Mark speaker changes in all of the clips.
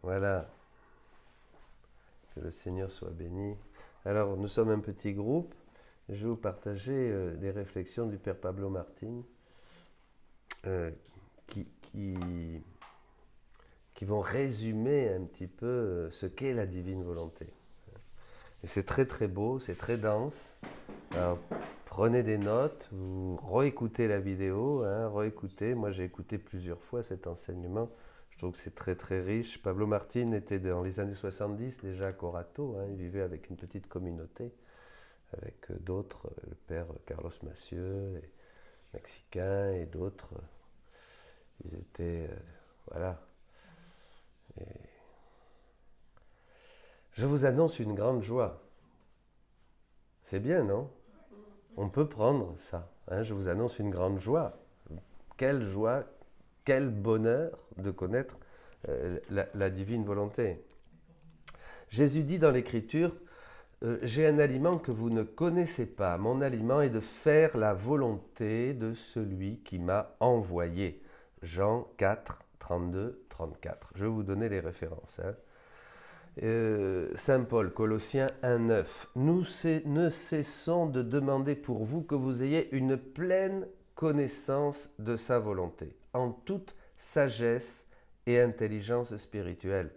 Speaker 1: Voilà, que le Seigneur soit béni. Alors, nous sommes un petit groupe. Je vais vous partager des réflexions du Père Pablo Martin euh, qui, qui, qui vont résumer un petit peu ce qu'est la divine volonté. Et c'est très très beau, c'est très dense. Alors, prenez des notes, vous réécoutez la vidéo, réécoutez. Moi, j'ai écouté plusieurs fois cet enseignement. Je trouve que c'est très très riche. Pablo Martin était dans les années 70 déjà à Corato. Il vivait avec une petite communauté, avec d'autres, le père Carlos Massieu, et Mexicain et d'autres. Ils étaient, voilà. Et je vous annonce une grande joie. C'est bien, non? On peut prendre ça. Je vous annonce une grande joie. Quelle joie, quel bonheur de connaître la divine volonté. Jésus dit dans l'Écriture, j'ai un aliment que vous ne connaissez pas. Mon aliment est de faire la volonté de celui qui m'a envoyé. Jean 4, 32, 34. Je vais vous donner les références. Saint Paul, Colossiens 1, 9. Nous ne cessons de demander pour vous que vous ayez une pleine connaissance de sa volonté, en toute sagesse et intelligence spirituelle.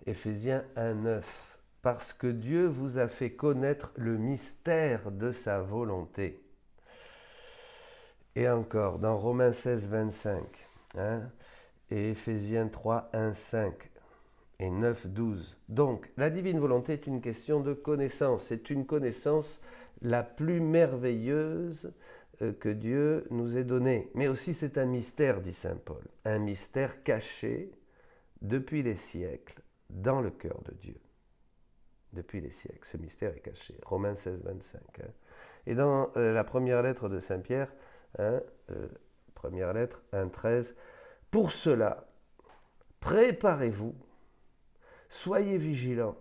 Speaker 1: Éphésiens 1, 9. Parce que Dieu vous a fait connaître le mystère de sa volonté. Et encore, dans Romains 16, 25, et Éphésiens 3, 1, 5 et 9, 12. Donc, la divine volonté est une question de connaissance. C'est une connaissance la plus merveilleuse que Dieu nous ait donnée. Mais aussi, c'est un mystère, dit saint Paul. Un mystère caché depuis les siècles dans le cœur de Dieu. Depuis les siècles, ce mystère est caché. Romains 16, 25. Et dans la première lettre de saint Pierre, première lettre 1, 13, pour cela, préparez-vous, soyez vigilants,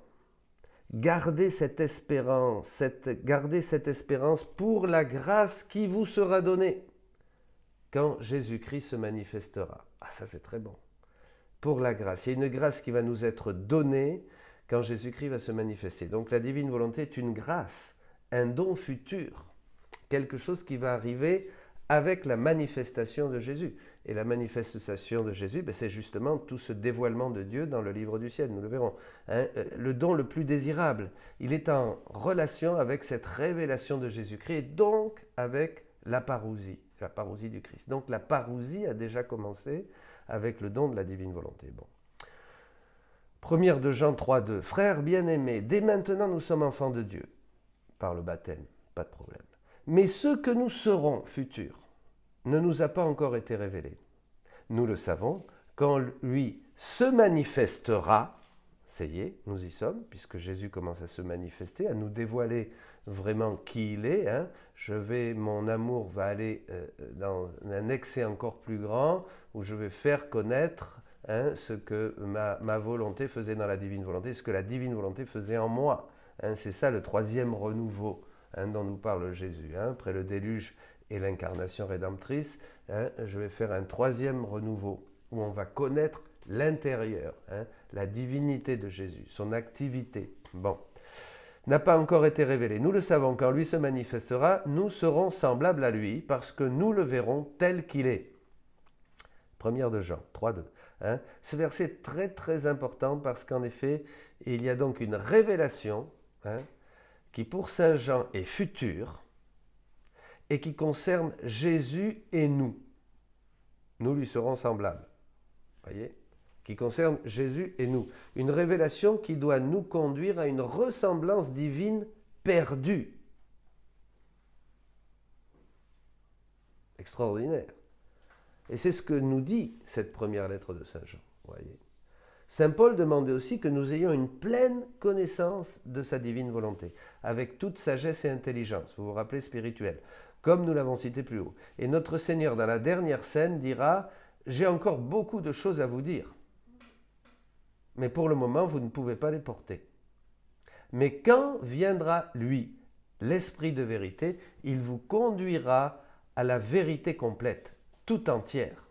Speaker 1: gardez cette espérance pour la grâce qui vous sera donnée quand Jésus-Christ se manifestera. Ah, ça c'est très bon. Pour la grâce. Il y a une grâce qui va nous être donnée quand Jésus-Christ va se manifester. Donc la divine volonté est une grâce, un don futur, quelque chose qui va arriver avec la manifestation de Jésus. Et la manifestation de Jésus, c'est justement tout ce dévoilement de Dieu dans le livre du ciel, nous le verrons. Le don le plus désirable, il est en relation avec cette révélation de Jésus-Christ et donc avec la parousie du Christ. Donc la parousie a déjà commencé avec le don de la divine volonté. Bon. Première de Jean 3,2. Frères bien-aimés, dès maintenant nous sommes enfants de Dieu, par le baptême, pas de problème. Mais ce que nous serons futurs ne nous a pas encore été révélé. Nous le savons, quand lui se manifestera, ça y est, nous y sommes, puisque Jésus commence à se manifester, à nous dévoiler vraiment qui il est. Mon amour va aller dans un excès encore plus grand, où je vais faire connaître ce que ma volonté faisait dans la divine volonté, ce que la divine volonté faisait en moi. C'est ça le troisième renouveau dont nous parle Jésus. Après le déluge et l'incarnation rédemptrice, je vais faire un troisième renouveau, où on va connaître l'intérieur, la divinité de Jésus, son activité. Bon, n'a pas encore été révélé. Nous le savons, quand lui se manifestera, nous serons semblables à lui, parce que nous le verrons tel qu'il est. Première de Jean 3,2. Ce verset est très très important parce qu'en effet, il y a donc une révélation qui pour saint Jean est future et qui concerne Jésus et nous. Nous lui serons semblables. Voyez ? Qui concerne Jésus et nous. Une révélation qui doit nous conduire à une ressemblance divine perdue. Extraordinaire. Et c'est ce que nous dit cette première lettre de Saint Jean. Voyez. Saint Paul demandait aussi que nous ayons une pleine connaissance de sa divine volonté, avec toute sagesse et intelligence, vous vous rappelez, spirituelle, comme nous l'avons cité plus haut. Et notre Seigneur, dans la dernière scène, dira « J'ai encore beaucoup de choses à vous dire, mais pour le moment, vous ne pouvez pas les porter. Mais quand viendra, lui, l'Esprit de vérité, il vous conduira à la vérité complète, tout entière.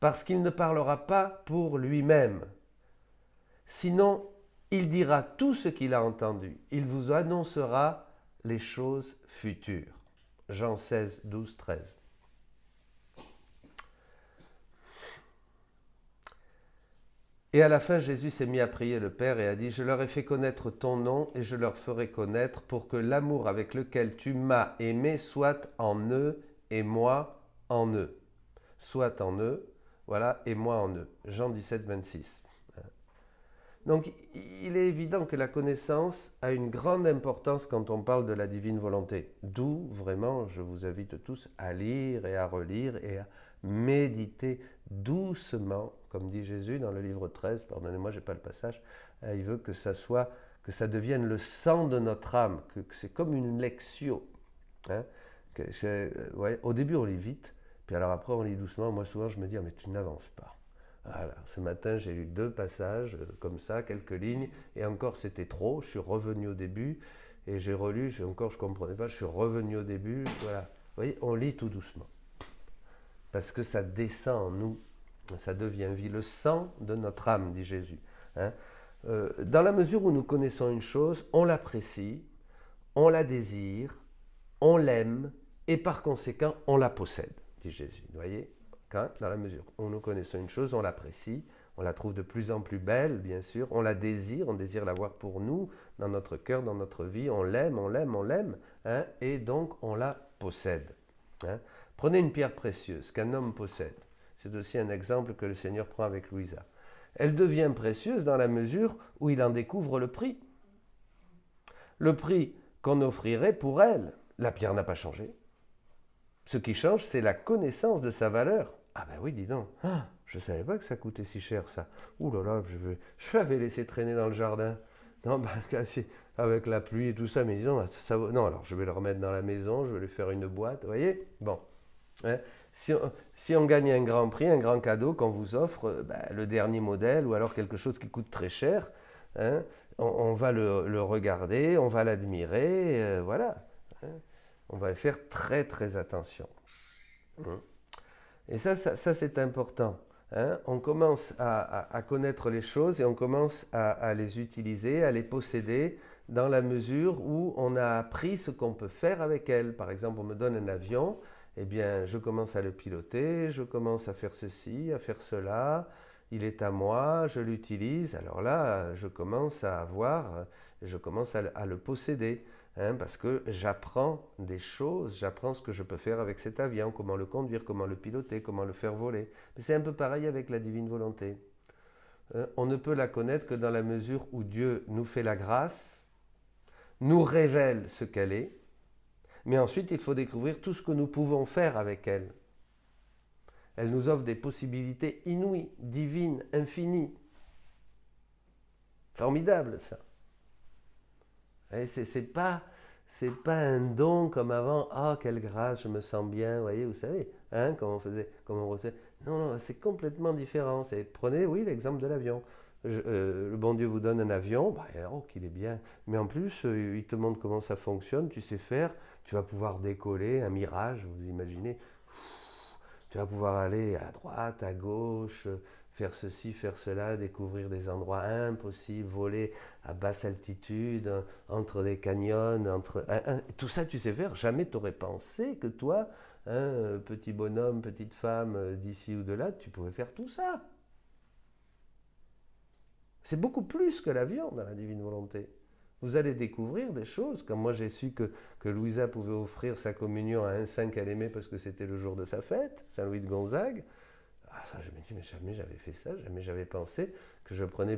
Speaker 1: parce qu'il ne parlera pas pour lui-même. Sinon, il dira tout ce qu'il a entendu. Il vous annoncera les choses futures. Jean 16, 12, 13. Et à la fin, Jésus s'est mis à prier le Père et a dit, « Je leur ai fait connaître ton nom et je leur ferai connaître pour que l'amour avec lequel tu m'as aimé soit en eux et moi en eux. » Soit en eux, voilà, et moi en eux. Jean 17, 26. Donc, il est évident que la connaissance a une grande importance quand on parle de la divine volonté. D'où, vraiment, je vous invite tous à lire et à relire et à méditer doucement, comme dit Jésus dans le livre 13, pardonnez-moi, je n'ai pas le passage, il veut que ça devienne le sang de notre âme, que c'est comme une lectio. Hein, au début, on lit vite, puis alors après, on lit doucement. Moi, souvent, je me dis, mais tu n'avances pas. Voilà. Ce matin, j'ai lu 2 passages, comme ça, quelques lignes, et encore c'était trop. Je suis revenu au début, et j'ai relu, je ne comprenais pas, je suis revenu au début. Voilà. Vous voyez, on lit tout doucement. Parce que ça descend en nous, ça devient vie. Le sang de notre âme, dit Jésus. Hein. Dans la mesure où nous connaissons une chose, on l'apprécie, on la désire, on l'aime, et par conséquent, on la possède, dit Jésus. Vous voyez ? Dans la mesure où nous connaissons une chose, on l'apprécie, on la trouve de plus en plus belle, bien sûr, on la désire, on désire l'avoir pour nous, dans notre cœur, dans notre vie, on l'aime, hein, et donc on la possède. Hein. Prenez une pierre précieuse qu'un homme possède. C'est aussi un exemple que le Seigneur prend avec Louisa. Elle devient précieuse dans la mesure où il en découvre le prix. Le prix qu'on offrirait pour elle, la pierre n'a pas changé. Ce qui change, c'est la connaissance de sa valeur. Ah ben oui, dis donc, je ne savais pas que ça coûtait si cher ça. Ouh là là, je l'avais laissé traîner dans le jardin. Non, ben, avec la pluie et tout ça, mais dis donc, non, alors je vais le remettre dans la maison, je vais lui faire une boîte, vous voyez. Bon, hein, si on gagne un grand prix, un grand cadeau qu'on vous offre, le dernier modèle ou alors quelque chose qui coûte très cher, hein, on va le regarder, on va l'admirer, voilà. Hein. On va faire très très attention. Et ça c'est important. Hein. On commence à connaître les choses et on commence à les utiliser, à les posséder dans la mesure où on a appris ce qu'on peut faire avec elles. Par exemple, on me donne un avion, eh bien je commence à le piloter, je commence à faire ceci, à faire cela, il est à moi, je l'utilise. Alors là, je commence à avoir, je commence à le posséder. Hein, parce que j'apprends des choses, j'apprends ce que je peux faire avec cet avion, comment le conduire, comment le piloter, comment le faire voler. Mais c'est un peu pareil avec la divine volonté. On ne peut la connaître que dans la mesure où Dieu nous fait la grâce, nous révèle ce qu'elle est, mais ensuite il faut découvrir tout ce que nous pouvons faire avec elle. Elle nous offre des possibilités inouïes, divines, infinies. Formidable ça. C'est pas un don comme avant. Ah, quelle grâce, je me sens bien. Vous savez, hein, comme on faisait, comme on recevait. Non, c'est complètement différent. Prenez, oui, l'exemple de l'avion. Le bon Dieu vous donne un avion, qu'il est bien. Mais en plus, il te montre comment ça fonctionne. Tu sais faire. Tu vas pouvoir décoller, un mirage, vous imaginez. Tu vas pouvoir aller à droite, à gauche, faire ceci, faire cela, découvrir des endroits impossibles, voler à basse altitude, entre des canyons, tout ça tu sais faire. Jamais tu n'aurais pensé que toi, petit bonhomme, petite femme, d'ici ou de là, tu pouvais faire tout ça. C'est beaucoup plus que l'avion dans la divine volonté. Vous allez découvrir des choses, comme moi j'ai su que Louisa pouvait offrir sa communion à un saint qu'elle aimait parce que c'était le jour de sa fête, Saint Louis de Gonzague. Ça, je me dis, mais jamais j'avais fait ça, jamais j'avais pensé que je prenais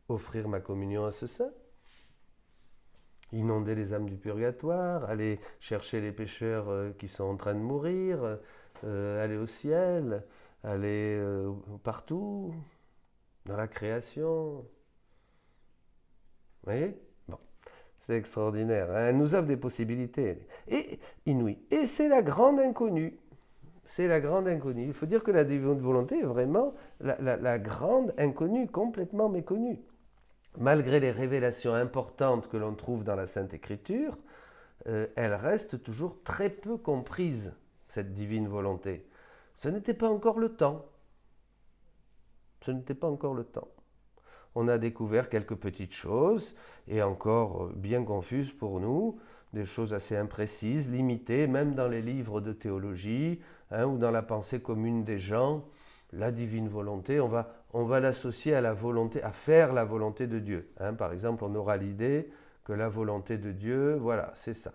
Speaker 1: offrir ma communion à ce saint. Inonder les âmes du purgatoire, aller chercher les pécheurs qui sont en train de mourir, aller au ciel, aller partout, dans la création. Vous voyez ? Bon, c'est extraordinaire. Hein. Elle nous offre des possibilités inouïes. Et c'est la grande inconnue. C'est la grande inconnue. Il faut dire que la divine volonté est vraiment la grande inconnue, complètement méconnue. Malgré les révélations importantes que l'on trouve dans la Sainte Écriture, elle reste toujours très peu comprise, cette divine volonté. Ce n'était pas encore le temps. Ce n'était pas encore le temps. On a découvert quelques petites choses, et encore bien confuses pour nous, des choses assez imprécises, limitées, même dans les livres de théologie, ou dans la pensée commune des gens. La divine volonté, on va l'associer à la volonté, à faire la volonté de Dieu. Par exemple, on aura l'idée que la volonté de Dieu, voilà, c'est ça.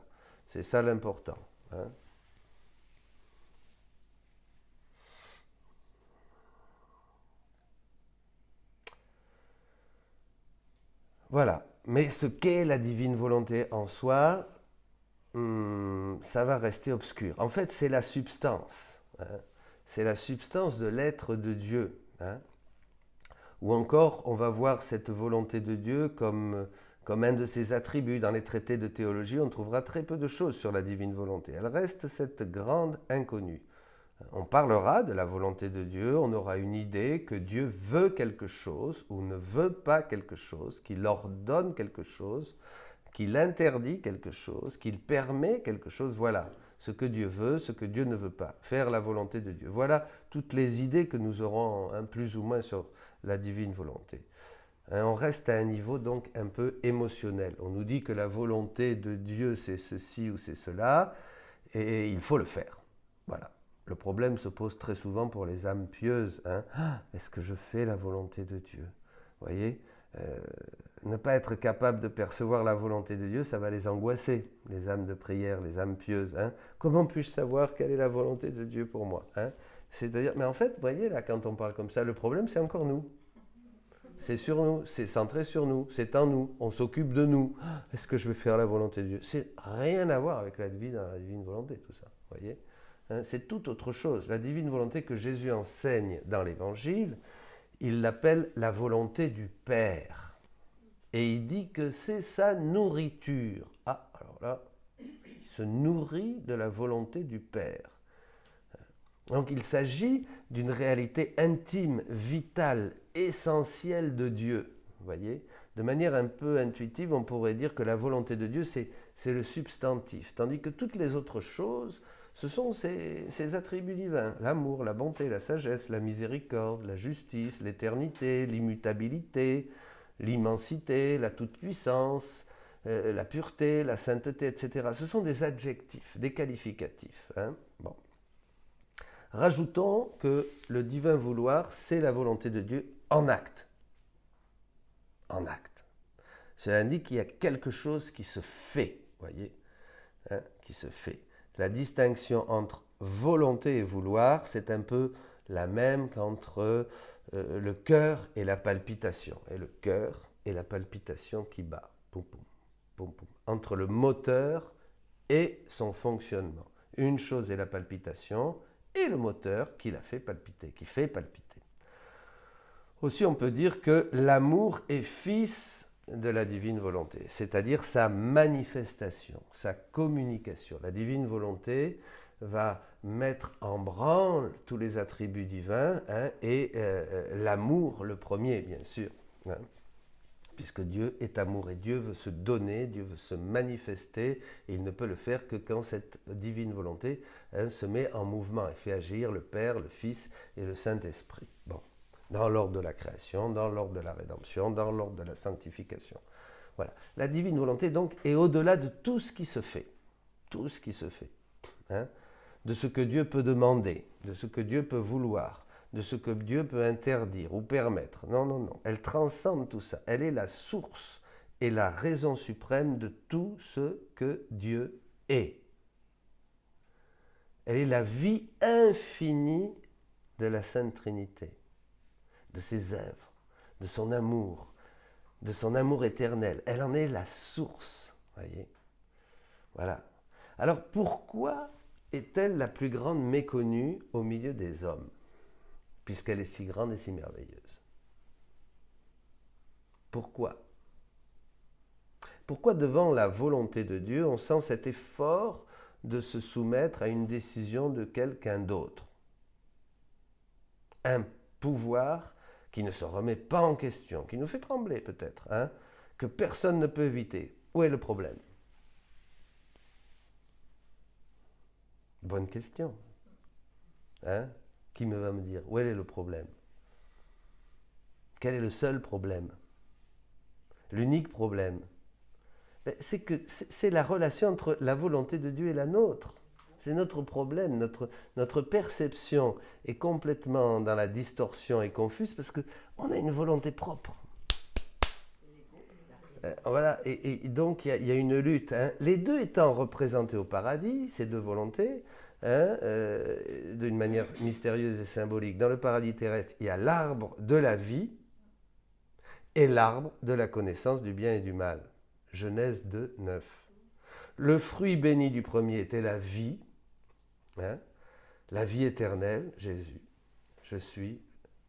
Speaker 1: C'est ça l'important. Voilà. Mais ce qu'est la divine volonté en soi, ça va rester obscur. En fait, c'est la substance. C'est la substance de l'être de Dieu. Ou encore, on va voir cette volonté de Dieu comme un de ses attributs. Dans les traités de théologie, on trouvera très peu de choses sur la divine volonté. Elle reste cette grande inconnue. On parlera de la volonté de Dieu, on aura une idée que Dieu veut quelque chose ou ne veut pas quelque chose, qu'il ordonne quelque chose, qu'il interdit quelque chose, qu'il permet quelque chose. Voilà ce que Dieu veut, ce que Dieu ne veut pas. Faire la volonté de Dieu. Voilà toutes les idées que nous aurons plus ou moins sur la divine volonté. On reste à un niveau donc un peu émotionnel. On nous dit que la volonté de Dieu c'est ceci ou c'est cela, et il faut le faire. Voilà. Le problème se pose très souvent pour les âmes pieuses. Est-ce que je fais la volonté de Dieu? Vous voyez, ne pas être capable de percevoir la volonté de Dieu, ça va les angoisser, les âmes de prière, les âmes pieuses. Comment puis-je savoir quelle est la volonté de Dieu pour moi? C'est-à-dire, mais en fait, vous voyez, là, quand on parle comme ça, le problème, c'est encore nous. C'est sur nous, c'est centré sur nous, c'est en nous, on s'occupe de nous. Est-ce que je vais faire la volonté de Dieu? C'est rien à voir avec la divine volonté, tout ça, vous voyez. C'est tout autre chose. La divine volonté que Jésus enseigne dans l'Évangile, il l'appelle la volonté du Père. Et il dit que c'est sa nourriture. Alors là, il se nourrit de la volonté du Père. Donc il s'agit d'une réalité intime, vitale, essentielle de Dieu. Vous voyez, de manière un peu intuitive, on pourrait dire que la volonté de Dieu, c'est le substantif, tandis que toutes les autres choses, ce sont ces attributs divins, l'amour, la bonté, la sagesse, la miséricorde, la justice, l'éternité, l'immutabilité, l'immensité, la toute-puissance, la pureté, la sainteté, etc. Ce sont des adjectifs, des qualificatifs. Bon. Rajoutons que le divin vouloir, c'est la volonté de Dieu en acte. En acte. Cela indique qu'il y a quelque chose qui se fait, voyez, qui se fait. La distinction entre volonté et vouloir, c'est un peu la même qu'entre le cœur et la palpitation. Et le cœur et la palpitation qui bat. Poum, poum, poum, poum. Entre le moteur et son fonctionnement. Une chose est la palpitation et le moteur qui la fait palpiter, qui fait palpiter. Aussi, on peut dire que l'amour est fils de la divine volonté, c'est-à-dire sa manifestation, sa communication. La divine volonté va mettre en branle tous les attributs divins et l'amour le premier, bien sûr. Puisque Dieu est amour et Dieu veut se donner, Dieu veut se manifester, et il ne peut le faire que quand cette divine volonté se met en mouvement et fait agir le Père, le Fils et le Saint-Esprit. Bon. Dans l'ordre de la création, dans l'ordre de la rédemption, dans l'ordre de la sanctification. Voilà. La divine volonté, donc, est au-delà de tout ce qui se fait. Tout ce qui se fait. De ce que Dieu peut demander, de ce que Dieu peut vouloir, de ce que Dieu peut interdire ou permettre. Non, non, non. Elle transcende tout ça. Elle est la source et la raison suprême de tout ce que Dieu est. Elle est la vie infinie de la Sainte Trinité, de ses œuvres, de son amour éternel. Elle en est la source, voyez. Voilà. Alors pourquoi est-elle la plus grande méconnue au milieu des hommes, puisqu'elle est si grande et si merveilleuse? Pourquoi? Pourquoi devant la volonté de Dieu, on sent cet effort de se soumettre à une décision de quelqu'un d'autre? Un pouvoir qui ne se remet pas en question, qui nous fait trembler peut-être, que personne ne peut éviter. Où est le problème? Bonne question. Qui va me dire où est le problème? Quel est le seul problème? L'unique problème, c'est que c'est la relation entre la volonté de Dieu et la nôtre. C'est notre problème, notre perception est complètement dans la distorsion et confuse parce qu'on a une volonté propre. Voilà, et donc il y a une lutte. Hein. Les deux étant représentés au paradis, ces deux volontés, hein, d'une manière mystérieuse et symbolique. Dans le paradis terrestre, il y a l'arbre de la vie et l'arbre de la connaissance du bien et du mal. Genèse 2, 9. Le fruit béni du premier était la vie, hein, la vie éternelle, Jésus. Je suis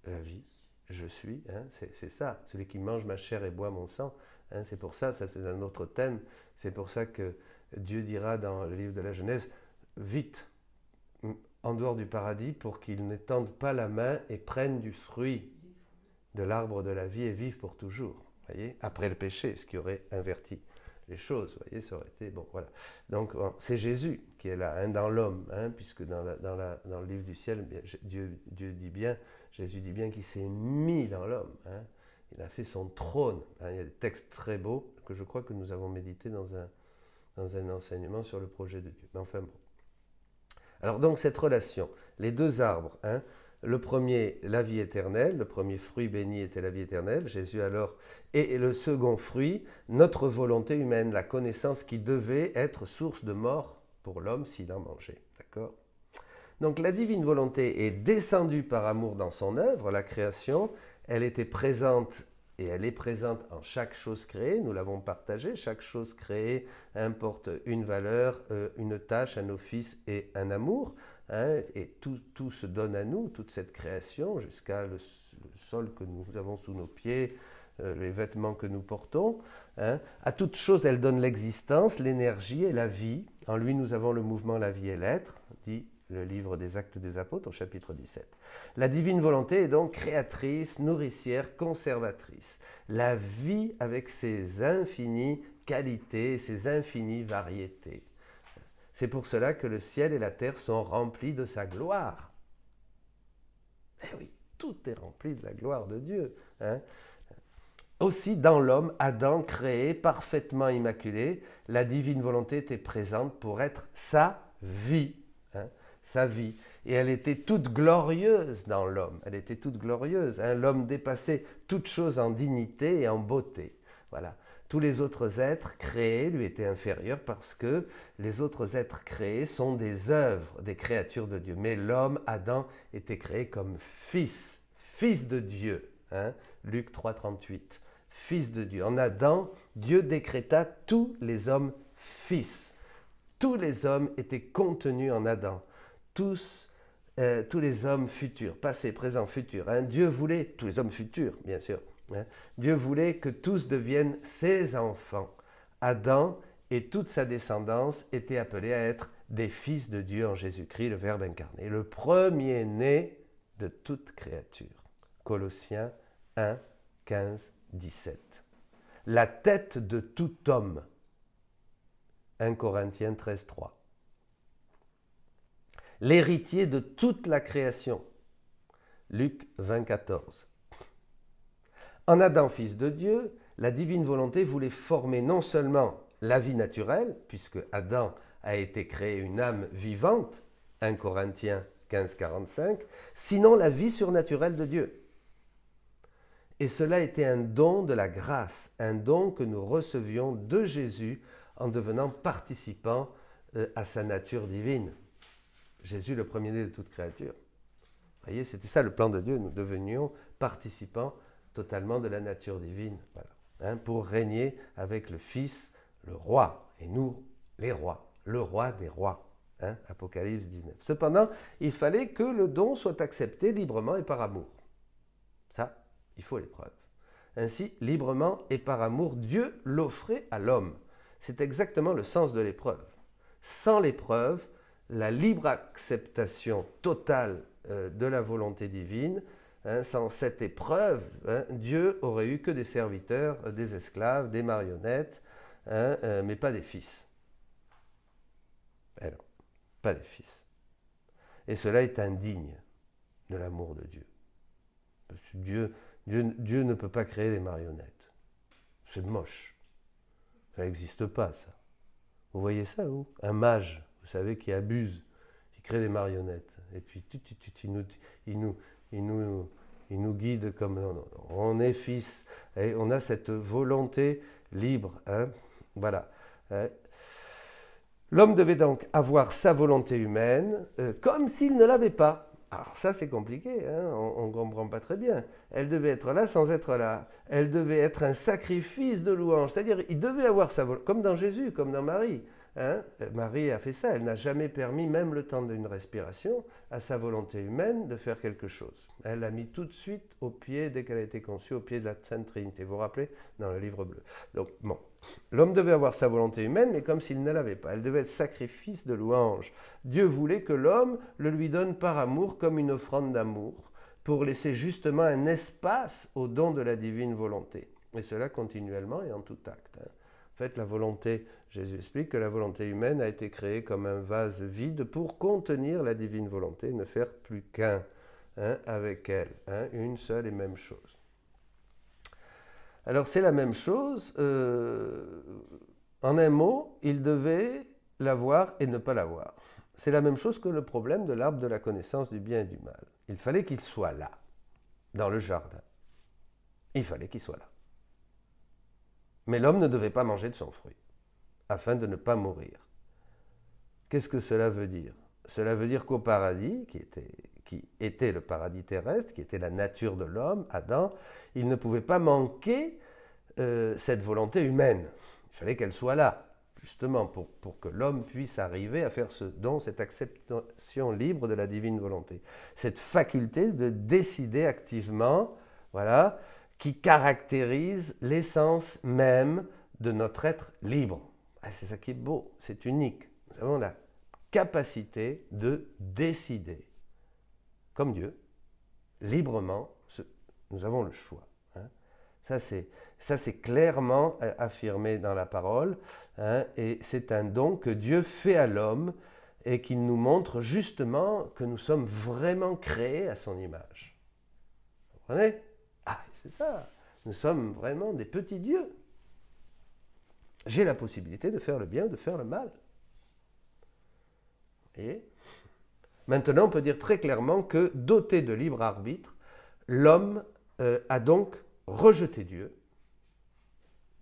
Speaker 1: la vie, je suis, hein, c'est ça, celui qui mange ma chair et boit mon sang. Hein, c'est pour ça, ça c'est un autre thème, c'est pour ça que Dieu dira dans le livre de la Genèse, vite, en dehors du paradis, pour qu'ils n'étendent pas la main et prennent du fruit de l'arbre de la vie et vivent pour toujours. Voyez, après le péché, ce qui aurait inverti les choses, voyez, ça aurait été, bon, voilà. Donc, bon, c'est Jésus qui est là, hein, dans l'homme, hein, puisque dans le livre du ciel, Dieu dit bien, Jésus dit bien qu'il s'est mis dans l'homme, hein. Il a fait son trône. Hein. Il y a des textes très beaux que je crois que nous avons médités dans un enseignement sur le projet de Dieu. Mais enfin bon. Alors donc cette relation, les deux arbres, hein, le premier, la vie éternelle, le premier fruit béni était la vie éternelle, Jésus alors, et le second fruit, notre volonté humaine, la connaissance qui devait être source de mort pour l'homme s'il en mangeait. D'accord ? Donc la divine volonté est descendue par amour dans son œuvre, la création, elle était présente et elle est présente en chaque chose créée, nous l'avons partagé, chaque chose créée importe une valeur, une tâche, un office et un amour, hein, et tout se donne à nous, toute cette création, jusqu'à le sol que nous avons sous nos pieds, les vêtements que nous portons. Hein. À toute chose, elle donne l'existence, l'énergie et la vie. En lui, nous avons le mouvement, la vie et l'être, dit le livre des Actes des Apôtres au chapitre 17. La divine volonté est donc créatrice, nourricière, conservatrice. La vie avec ses infinies qualités, ses infinies variétés. C'est pour cela que le ciel et la terre sont remplis de sa gloire. Eh oui, tout est rempli de la gloire de Dieu. Hein. Aussi, dans l'homme, Adam créé, parfaitement immaculé, la divine volonté était présente pour être sa vie. Hein, sa vie. Et elle était toute glorieuse dans l'homme. Elle était toute glorieuse. Hein. L'homme dépassait toute chose en dignité et en beauté. Voilà. Tous les autres êtres créés lui étaient inférieurs parce que les autres êtres créés sont des œuvres, des créatures de Dieu. Mais l'homme, Adam, était créé comme fils, fils de Dieu. Hein. Luc 3, 38. Fils de Dieu. En Adam, Dieu décréta tous les hommes fils. Tous les hommes étaient contenus en Adam. Tous les hommes futurs, passé, présent, futur. Hein. Dieu voulait, tous les hommes futurs, bien sûr, hein. Dieu voulait que tous deviennent ses enfants. Adam et toute sa descendance étaient appelés à être des fils de Dieu en Jésus-Christ, le Verbe incarné, le premier-né de toute créature. Colossiens 1, 15, 17. La tête de tout homme. 1 Corinthiens 13, 3. L'héritier de toute la création. Luc 20, 14. En Adam, fils de Dieu, la divine volonté voulait former non seulement la vie naturelle, puisque Adam a été créé une âme vivante, 1 Corinthiens 15, 45, sinon la vie surnaturelle de Dieu. Et cela était un don de la grâce, un don que nous recevions de Jésus en devenant participants à sa nature divine. Jésus, le premier-né de toute créature. Vous voyez, c'était ça le plan de Dieu, nous devenions participants totalement de la nature divine, voilà, hein, pour régner avec le Fils, le roi, et nous, les rois, le roi des rois, hein, Apocalypse 19. Cependant, il fallait que le don soit accepté librement et par amour. Ça, il faut l'épreuve. Ainsi, librement et par amour, Dieu l'offrait à l'homme. C'est exactement le sens de l'épreuve. Sans l'épreuve, la libre acceptation totale de la volonté divine, hein, sans cette épreuve, hein, Dieu aurait eu que des serviteurs, des esclaves, des marionnettes, hein, mais pas des fils. Alors, pas des fils. Et cela est indigne de l'amour de Dieu. Parce que Dieu Dieu ne peut pas créer des marionnettes. C'est moche. Ça n'existe pas, ça. Vous voyez ça, vous? Un mage, vous savez, qui abuse, qui crée des marionnettes. Et puis, il nous guide comme... Non, on est fils. Et on a cette volonté libre. Hein? Voilà. L'homme devait donc avoir sa volonté humaine comme s'il ne l'avait pas. Alors ça, c'est compliqué, hein? On ne comprend pas très bien. Elle devait être là sans être là. Elle devait être un sacrifice de louange. C'est-à-dire, il devait avoir sa volonté, comme dans Jésus, comme dans Marie. Hein? Marie a fait ça. Elle n'a jamais permis, même le temps d'une respiration, à sa volonté humaine de faire quelque chose. Elle l'a mis tout de suite au pied, dès qu'elle a été conçue, au pied de la Sainte Trinité. Vous vous rappelez? Dans le livre bleu. Donc, bon. L'homme devait avoir sa volonté humaine, mais comme s'il ne l'avait pas. Elle devait être sacrifice de louange. Dieu voulait que l'homme le lui donne par amour, comme une offrande d'amour, pour laisser justement un espace au don de la divine volonté. Et cela continuellement et en tout acte. Hein. En fait, la volonté, Jésus explique que la volonté humaine a été créée comme un vase vide pour contenir la divine volonté, ne faire plus qu'un avec elle, une seule et même chose. Alors c'est la même chose, en un mot, il devait l'avoir et ne pas l'avoir. C'est la même chose que le problème de l'arbre de la connaissance du bien et du mal. Il fallait qu'il soit là, dans le jardin. Il fallait qu'il soit là. Mais l'homme ne devait pas manger de son fruit, afin de ne pas mourir. Qu'est-ce que cela veut dire? Cela veut dire qu'au paradis, qui était le paradis terrestre, qui était la nature de l'homme, Adam, il ne pouvait pas manquer cette volonté humaine. Il fallait qu'elle soit là, justement, pour que l'homme puisse arriver à faire ce don, cette acceptation libre de la divine volonté. Cette faculté de décider activement, voilà, qui caractérise l'essence même de notre être libre. C'est ça qui est beau, c'est unique. Nous avons la capacité de décider, comme Dieu, librement, nous avons le choix. Hein. Ça, c'est clairement affirmé dans la parole, hein, et c'est un don que Dieu fait à l'homme et qui nous montre justement que nous sommes vraiment créés à son image. Vous comprenez? Ah, c'est ça. Nous sommes vraiment des petits dieux. J'ai la possibilité de faire le bien ou de faire le mal. Et maintenant, on peut dire très clairement que, doté de libre arbitre, l'homme a donc rejeté Dieu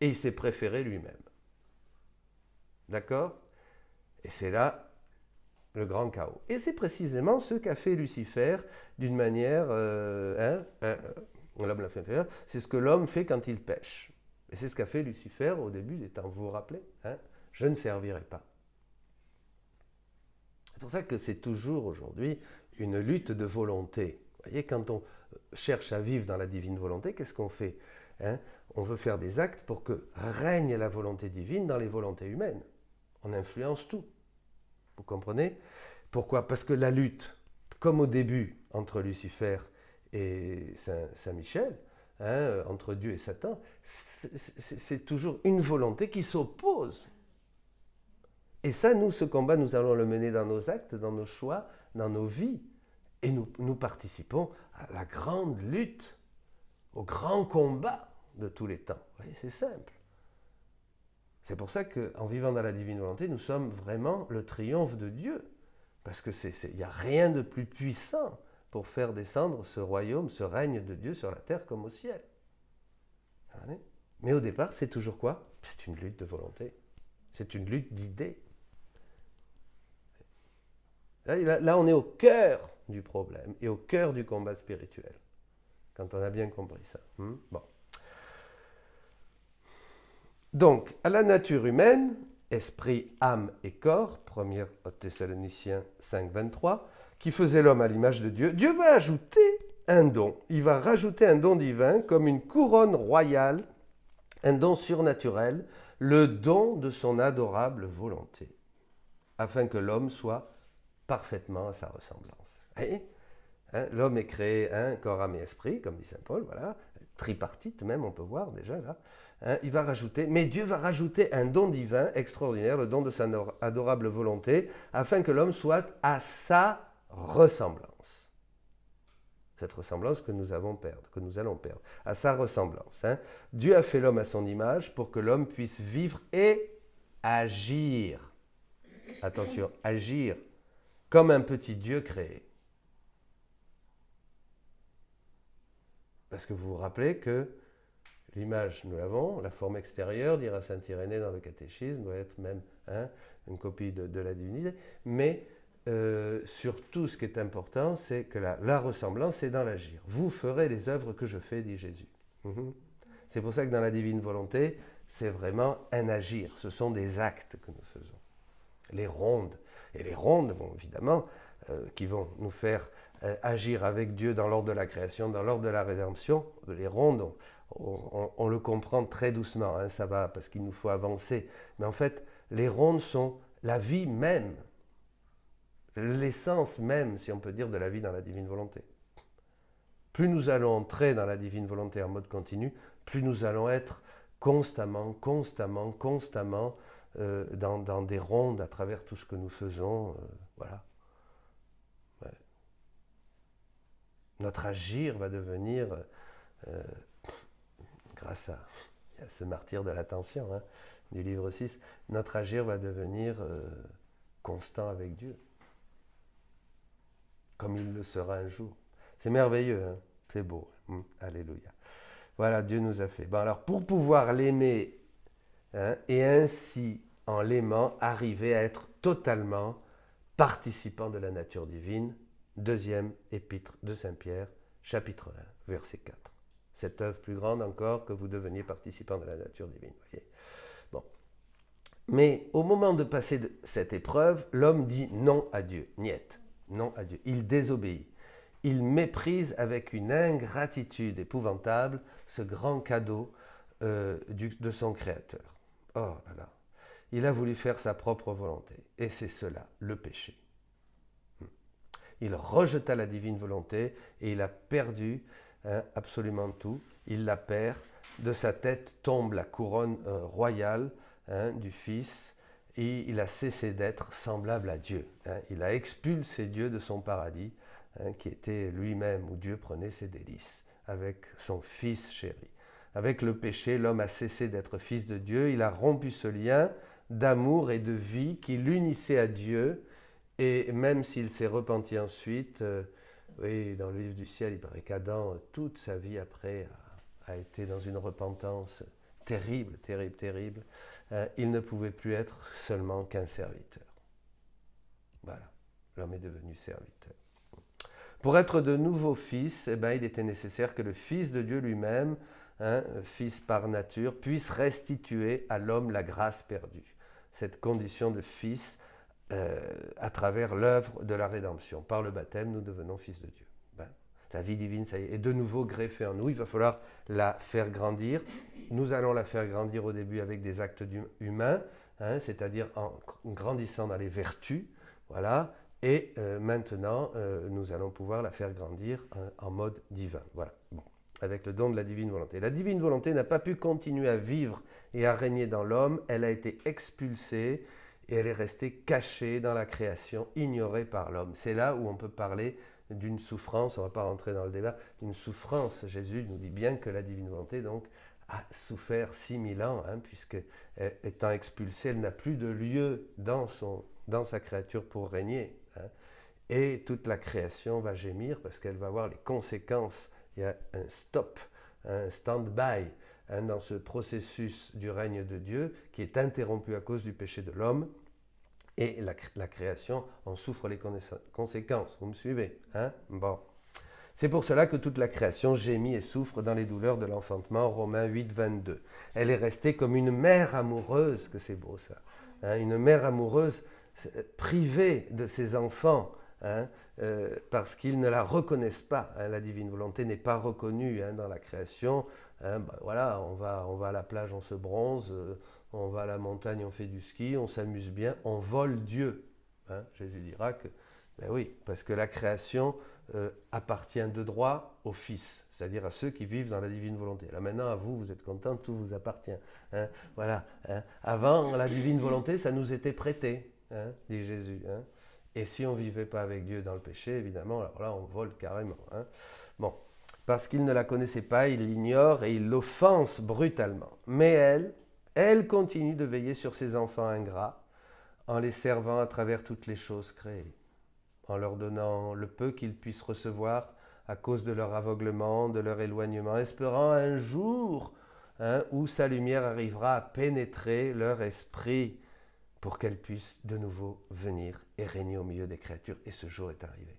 Speaker 1: et il s'est préféré lui-même. D'accord? Et c'est là le grand chaos. Et c'est précisément ce qu'a fait Lucifer d'une manière... l'homme l'a fait intérieur, c'est ce que l'homme fait quand il pêche. Et c'est ce qu'a fait Lucifer au début des temps. Vous vous rappelez? Je ne servirai pas. C'est pour ça que c'est toujours aujourd'hui une lutte de volonté. Vous voyez, quand on cherche à vivre dans la divine volonté, qu'est-ce qu'on fait? On veut faire des actes pour que règne la volonté divine dans les volontés humaines. On influence tout. Vous comprenez? Pourquoi? Parce que la lutte, comme au début, entre Lucifer et Saint-Michel, entre Dieu et Satan, c'est toujours une volonté qui s'oppose. Et ça, nous, ce combat, nous allons le mener dans nos actes, dans nos choix, dans nos vies. Et nous participons à la grande lutte, au grand combat de tous les temps. Vous voyez, c'est simple. C'est pour ça qu'en vivant dans la divine volonté, nous sommes vraiment le triomphe de Dieu. Parce qu'il n'y a rien de plus puissant pour faire descendre ce royaume, ce règne de Dieu sur la terre comme au ciel. Mais au départ, c'est toujours quoi? C'est une lutte de volonté. C'est une lutte d'idées. Là, on est au cœur du problème et au cœur du combat spirituel. Quand on a bien compris ça. Bon. Donc, à la nature humaine, esprit, âme et corps, 1 Thessaloniciens 5, 23, qui faisait l'homme à l'image de Dieu, Dieu va ajouter un don. Il va rajouter un don divin comme une couronne royale, un don surnaturel, le don de son adorable volonté, afin que l'homme soit parfaitement à sa ressemblance. L'homme est créé corps, âme et esprit, comme dit saint Paul, voilà, tripartite même, on peut voir déjà là. Il va rajouter, mais Dieu va rajouter un don divin extraordinaire, le don de sa adorable volonté, afin que l'homme soit à sa ressemblance. Cette ressemblance que nous allons perdre, à sa ressemblance. Dieu a fait l'homme à son image pour que l'homme puisse vivre et agir. Attention, agir comme un petit Dieu créé. Parce que vous vous rappelez que l'image, nous l'avons, la forme extérieure, dira saint Irénée dans le catéchisme, doit être même une copie de la divinité, mais surtout ce qui est important, c'est que la ressemblance est dans l'agir. Vous ferez les œuvres que je fais, dit Jésus. C'est pour ça que dans la divine volonté, c'est vraiment un agir, ce sont des actes que nous faisons. Les rondes, et les rondes, bon, évidemment, qui vont nous faire agir avec Dieu dans l'ordre de la création, dans l'ordre de la rédemption. Les rondes, on le comprend très doucement, ça va, parce qu'il nous faut avancer. Mais en fait, les rondes sont la vie même, l'essence même, si on peut dire, de la vie dans la divine volonté. Plus nous allons entrer dans la divine volonté en mode continu, plus nous allons être constamment dans des rondes à travers tout ce que nous faisons. Voilà. Ouais. Notre agir va devenir, grâce à ce martyr de l'attention du livre 6, notre agir va devenir constant avec Dieu, comme il le sera un jour. C'est merveilleux, c'est beau. Alléluia. Voilà, Dieu nous a fait. Bon, alors, pour pouvoir l'aimer, et ainsi, en l'aimant, arriver à être totalement participant de la nature divine, deuxième épître de Saint Pierre, chapitre 1, verset 4. Cette œuvre plus grande encore que vous deveniez participant de la nature divine. Voyez. Bon. Mais au moment de passer de cette épreuve, l'homme dit non à Dieu, niet, non à Dieu. Il désobéit. Il méprise avec une ingratitude épouvantable ce grand cadeau de son Créateur. Oh là là, il a voulu faire sa propre volonté, et c'est cela, le péché. Il rejeta la divine volonté et il a perdu absolument tout. Il la perd. De sa tête tombe la couronne royale du Fils et il a cessé d'être semblable à Dieu. Il a expulsé Dieu de son paradis, qui était lui-même où Dieu prenait ses délices, avec son Fils chéri. Avec le péché, l'homme a cessé d'être fils de Dieu. Il a rompu ce lien d'amour et de vie qui l'unissait à Dieu. Et même s'il s'est repenti ensuite, oui, dans le livre du ciel, il paraît qu'Adam, toute sa vie après, a été dans une repentance terrible, terrible, terrible. Il ne pouvait plus être seulement qu'un serviteur. Voilà, l'homme est devenu serviteur. Pour être de nouveau fils, il était nécessaire que le Fils de Dieu lui-même, fils par nature, puisse restituer à l'homme la grâce perdue. Cette condition de fils à travers l'œuvre de la rédemption. Par le baptême, nous devenons fils de Dieu. La vie divine, ça y est de nouveau greffée en nous. Il va falloir la faire grandir. Nous allons la faire grandir au début avec des actes humains, c'est-à-dire en grandissant dans les vertus. Voilà. Et maintenant, nous allons pouvoir la faire grandir en mode divin. Voilà. Bon. Avec le don de la divine volonté. La divine volonté n'a pas pu continuer à vivre et à régner dans l'homme. Elle a été expulsée et elle est restée cachée dans la création, ignorée par l'homme. C'est là où on peut parler d'une souffrance, on ne va pas rentrer dans le débat, d'une souffrance. Jésus nous dit bien que la divine volonté donc a souffert 6000 ans, puisque étant expulsée, elle n'a plus de lieu dans sa créature pour régner. Et toute la création va gémir parce qu'elle va voir les conséquences. Il y a un stop, un stand-by dans ce processus du règne de Dieu qui est interrompu à cause du péché de l'homme. Et la création en souffre les conséquences. Vous me suivez, Bon. C'est pour cela que toute la création gémit et souffre dans les douleurs de l'enfantement, Romains 8, 22. Elle est restée comme une mère amoureuse, que c'est beau ça, une mère amoureuse privée de ses enfants, parce qu'ils ne la reconnaissent pas. La divine volonté n'est pas reconnue dans la création. Voilà, on va à la plage, on se bronze, on va à la montagne, on fait du ski, on s'amuse bien, on vole Dieu. Jésus dira que, oui, parce que la création appartient de droit au Fils, c'est-à-dire à ceux qui vivent dans la divine volonté. Là maintenant, à vous, vous êtes contents, tout vous appartient. Voilà. Avant, la divine volonté, ça nous était prêté, dit Jésus. Et si on ne vivait pas avec Dieu dans le péché, évidemment, alors là, on vole carrément. Bon, parce qu'il ne la connaissait pas, il l'ignore et il l'offense brutalement. Mais elle continue de veiller sur ses enfants ingrats en les servant à travers toutes les choses créées, en leur donnant le peu qu'ils puissent recevoir à cause de leur aveuglement, de leur éloignement, espérant un jour où sa lumière arrivera à pénétrer leur esprit pour qu'elles puissent de nouveau venir et régner au milieu des créatures. Et ce jour est arrivé.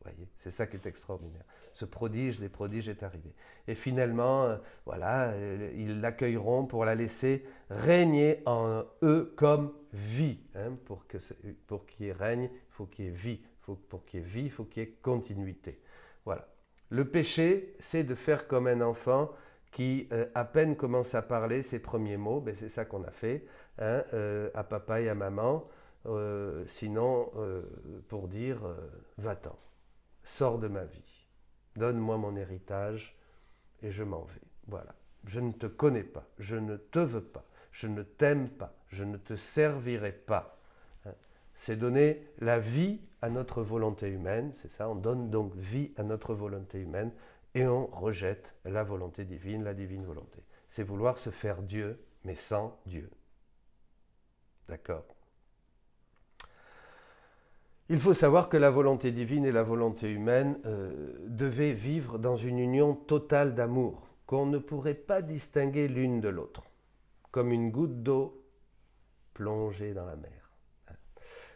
Speaker 1: Voyez, c'est ça qui est extraordinaire. Ce prodige des prodiges est arrivé. Et finalement, ils l'accueilleront pour la laisser régner en eux comme vie. Pour qu'il y ait règne, il faut qu'il y ait vie. Pour qu'il y ait vie, il faut qu'il y ait continuité. Voilà. Le péché, c'est de faire comme un enfant qui, à peine commence à parler ses premiers mots. Ben, c'est ça qu'on a fait à papa et à maman. Sinon, pour dire, va-t'en. Sors de ma vie, donne-moi mon héritage et je m'en vais. Voilà, je ne te connais pas, je ne te veux pas, je ne t'aime pas, je ne te servirai pas. C'est donner la vie à notre volonté humaine, c'est ça, on donne donc vie à notre volonté humaine et on rejette la volonté divine, la divine volonté. C'est vouloir se faire Dieu, mais sans Dieu. D'accord ? Il faut savoir que la volonté divine et la volonté humaine devaient vivre dans une union totale d'amour, qu'on ne pourrait pas distinguer l'une de l'autre, comme une goutte d'eau plongée dans la mer.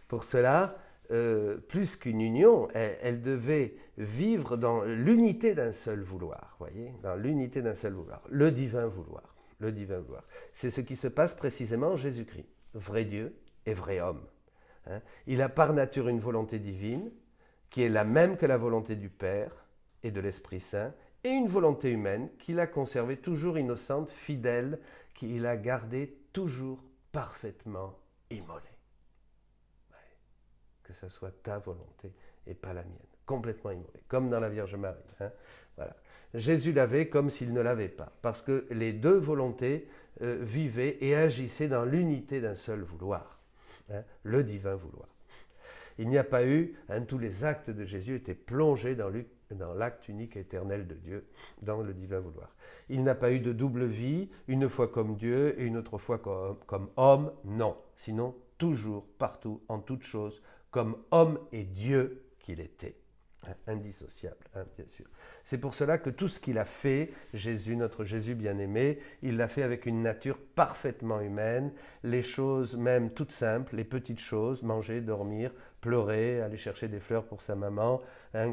Speaker 1: Pour cela, plus qu'une union, elle devait vivre dans l'unité d'un seul vouloir, voyez, dans l'unité d'un seul vouloir, le divin vouloir, le divin vouloir. C'est ce qui se passe précisément en Jésus-Christ, vrai Dieu et vrai homme. Il a par nature une volonté divine qui est la même que la volonté du Père et de l'Esprit Saint et une volonté humaine qu'il a conservée toujours innocente, fidèle, qu'il a gardée toujours parfaitement immolée. Ouais. Que ce soit ta volonté et pas la mienne, complètement immolée, comme dans la Vierge Marie. Voilà. Jésus l'avait comme s'il ne l'avait pas, parce que les deux volontés vivaient et agissaient dans l'unité d'un seul vouloir. Le divin vouloir. Il n'y a pas eu, tous les actes de Jésus étaient plongés dans l'acte unique et éternel de Dieu, dans le divin vouloir. Il n'a pas eu de double vie, une fois comme Dieu et une autre fois comme homme, non. Sinon, toujours, partout, en toutes choses, comme homme et Dieu qu'il était. Indissociable, bien sûr. C'est pour cela que tout ce qu'il a fait, Jésus, notre Jésus bien-aimé, il l'a fait avec une nature parfaitement humaine, les choses même toutes simples, les petites choses, manger, dormir, pleurer, aller chercher des fleurs pour sa maman,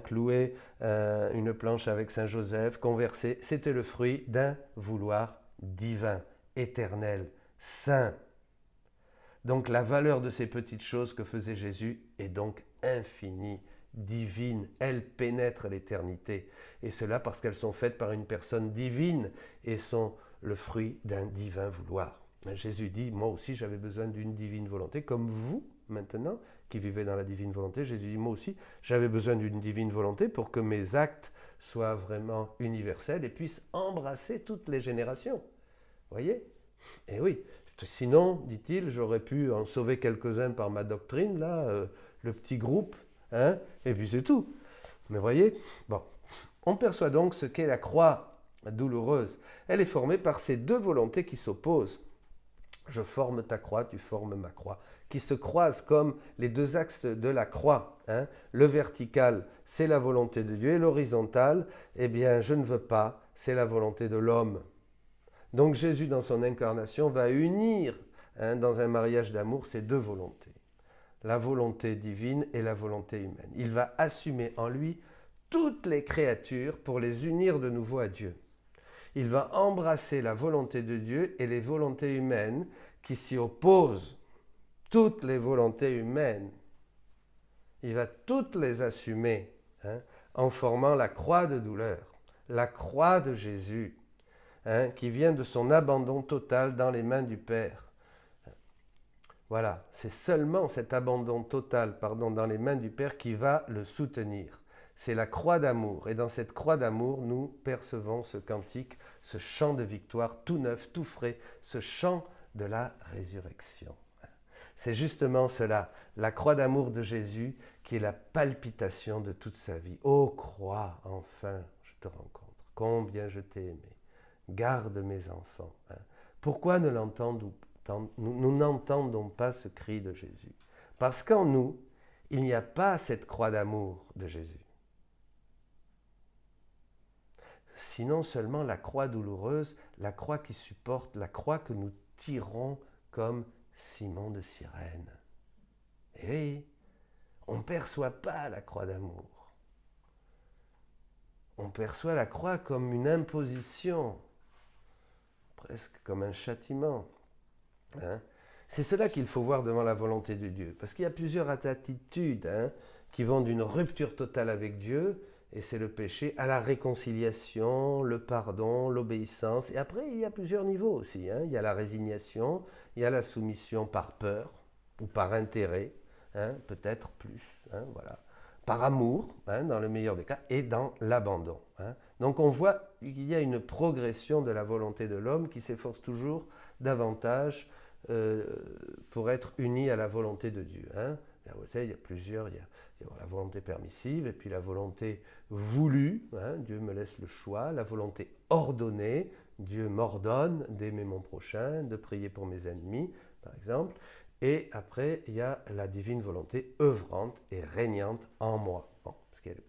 Speaker 1: clouer une planche avec Saint Joseph, converser, c'était le fruit d'un vouloir divin, éternel, saint. Donc la valeur de ces petites choses que faisait Jésus est donc infinie, divine, elles pénètrent l'éternité. Et cela parce qu'elles sont faites par une personne divine et sont le fruit d'un divin vouloir. Jésus dit, moi aussi j'avais besoin d'une divine volonté, comme vous maintenant qui vivez dans la divine volonté. Jésus dit, moi aussi j'avais besoin d'une divine volonté pour que mes actes soient vraiment universels et puissent embrasser toutes les générations. Voyez ? Et oui, sinon, dit-il, j'aurais pu en sauver quelques-uns par ma doctrine, là, le petit groupe, et puis c'est tout. Mais voyez, bon, on perçoit donc ce qu'est la croix douloureuse. Elle est formée par ces deux volontés qui s'opposent. Je forme ta croix, tu formes ma croix, qui se croisent comme les deux axes de la croix. Le vertical, c'est la volonté de Dieu, et l'horizontal, eh bien, je ne veux pas, c'est la volonté de l'homme. Donc Jésus, dans son incarnation, va unir dans un mariage d'amour ces deux volontés. La volonté divine et la volonté humaine. Il va assumer en lui toutes les créatures pour les unir de nouveau à Dieu. Il va embrasser la volonté de Dieu et les volontés humaines qui s'y opposent. Toutes les volontés humaines. Il va toutes les assumer en formant la croix de douleur, la croix de Jésus, qui vient de son abandon total dans les mains du Père. Voilà, c'est seulement cet abandon total, dans les mains du Père qui va le soutenir. C'est la croix d'amour. Et dans cette croix d'amour, nous percevons ce cantique, ce chant de victoire tout neuf, tout frais, ce chant de la résurrection. C'est justement cela, la croix d'amour de Jésus qui est la palpitation de toute sa vie. Ô croix, enfin, je te rencontre. Combien je t'ai aimé. Garde mes enfants. Hein. Pourquoi nous n'entendons pas ce cri de Jésus? Parce qu'en nous, il n'y a pas cette croix d'amour de Jésus. Sinon seulement la croix douloureuse, la croix qui supporte, la croix que nous tirons comme Simon de Cyrène. Et oui, on ne perçoit pas la croix d'amour. On perçoit la croix comme une imposition, presque comme un châtiment. Hein? C'est cela qu'il faut voir devant la volonté de Dieu. Parce qu'il y a plusieurs attitudes qui vont d'une rupture totale avec Dieu, et c'est le péché, à la réconciliation, le pardon, l'obéissance. Et après, il y a plusieurs niveaux aussi. Il y a la résignation, il y a la soumission par peur ou par intérêt, peut-être plus, voilà. Par amour, dans le meilleur des cas, et dans l'abandon. Donc on voit qu'il y a une progression de la volonté de l'homme qui s'efforce toujours davantage pour être uni à la volonté de Dieu. Il y a plusieurs, il y a la volonté permissive et puis la volonté voulue, Dieu me laisse le choix, la volonté ordonnée, Dieu m'ordonne d'aimer mon prochain, de prier pour mes ennemis, par exemple. Et après, il y a la divine volonté œuvrante et régnante en moi. Bon, ce qui est la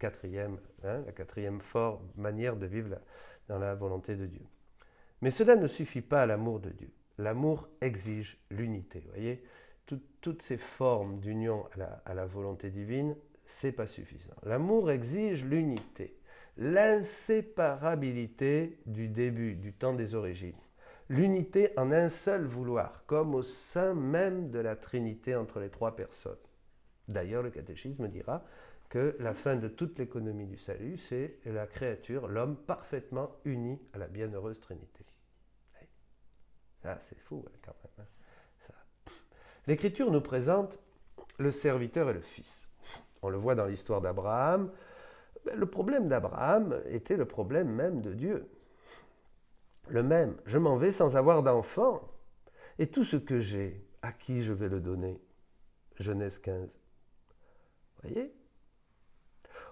Speaker 1: quatrième manière de vivre dans la volonté de Dieu. Mais cela ne suffit pas à l'amour de Dieu. L'amour exige l'unité. Vous voyez, toutes ces formes d'union à la volonté divine, ce n'est pas suffisant. L'amour exige l'unité, l'inséparabilité du début, du temps des origines. L'unité en un seul vouloir, comme au sein même de la Trinité entre les trois personnes. D'ailleurs, le catéchisme dira que la fin de toute l'économie du salut, c'est la créature, l'homme parfaitement uni à la bienheureuse Trinité. Ah, c'est fou quand même. Ça. L'Écriture nous présente le serviteur et le fils. On le voit dans l'histoire d'Abraham. Le problème d'Abraham était le problème même de Dieu. Le même, je m'en vais sans avoir d'enfant, et tout ce que j'ai, à qui je vais le donner? Genèse 15. Voyez?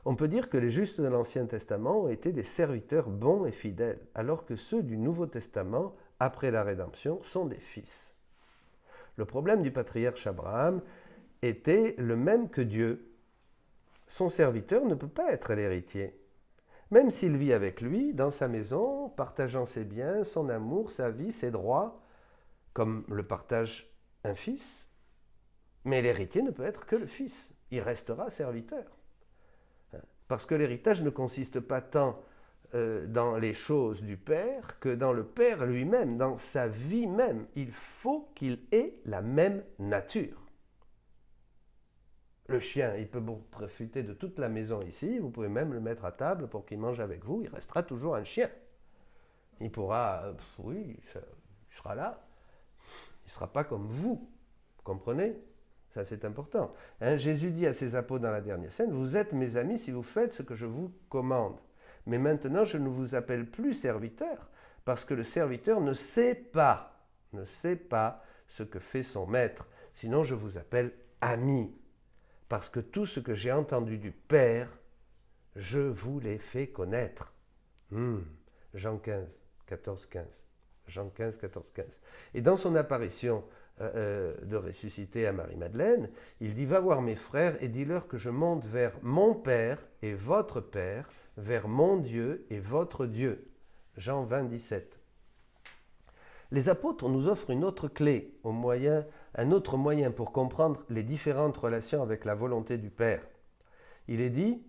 Speaker 1: On peut dire que les justes de l'Ancien Testament ont été des serviteurs bons et fidèles, alors que ceux du Nouveau Testament, après la rédemption, sont des fils. Le problème du patriarche Abraham était le même que Dieu. Son serviteur ne peut pas être l'héritier. Même s'il vit avec lui, dans sa maison, partageant ses biens, son amour, sa vie, ses droits, comme le partage un fils, mais l'héritier ne peut être que le fils. Il restera serviteur. Parce que l'héritage ne consiste pas tant dans les choses du père que dans le père lui-même, dans sa vie même. Il faut qu'il ait la même nature. Le chien, il peut profiter de toute la maison ici, vous pouvez même le mettre à table pour qu'il mange avec vous, il restera toujours un chien. Il pourra, il sera là, il ne sera pas comme vous comprenez? Ça c'est important. Jésus dit à ses apôtres dans la dernière scène, vous êtes mes amis si vous faites ce que je vous commande. Mais maintenant je ne vous appelle plus serviteur, parce que le serviteur ne sait pas ce que fait son maître, sinon je vous appelle ami. Parce que tout ce que j'ai entendu du Père, je vous l'ai fait connaître. Jean 15, 14, 15. Jean 15, 14, 15. Et dans son apparition de ressuscité à Marie-Madeleine, il dit, va voir mes frères et dis-leur que je monte vers mon Père et votre Père, vers mon Dieu et votre Dieu. Jean 20, 17. Les apôtres nous offrent une autre clé, un autre moyen pour comprendre les différentes relations avec la volonté du Père. Il est dit,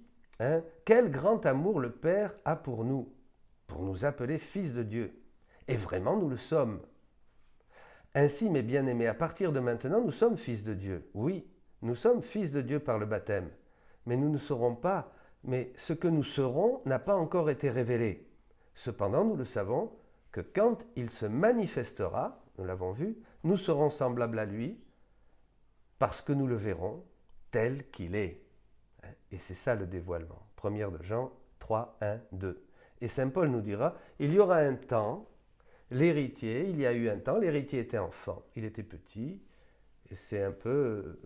Speaker 1: quel grand amour le Père a pour nous appeler fils de Dieu. Et vraiment, nous le sommes. Ainsi, mes bien-aimés, à partir de maintenant, nous sommes fils de Dieu. Oui, nous sommes fils de Dieu par le baptême. Mais nous ne serons pas, mais ce que nous serons n'a pas encore été révélé. Cependant, nous le savons, que quand il se manifestera, nous l'avons vu, nous serons semblables à lui, parce que nous le verrons tel qu'il est. Et c'est ça le dévoilement. 1 de Jean 3, 1, 2. Et saint Paul nous dira, il y aura un temps, l'héritier, il y a eu un temps, l'héritier était enfant, il était petit, et c'est un peu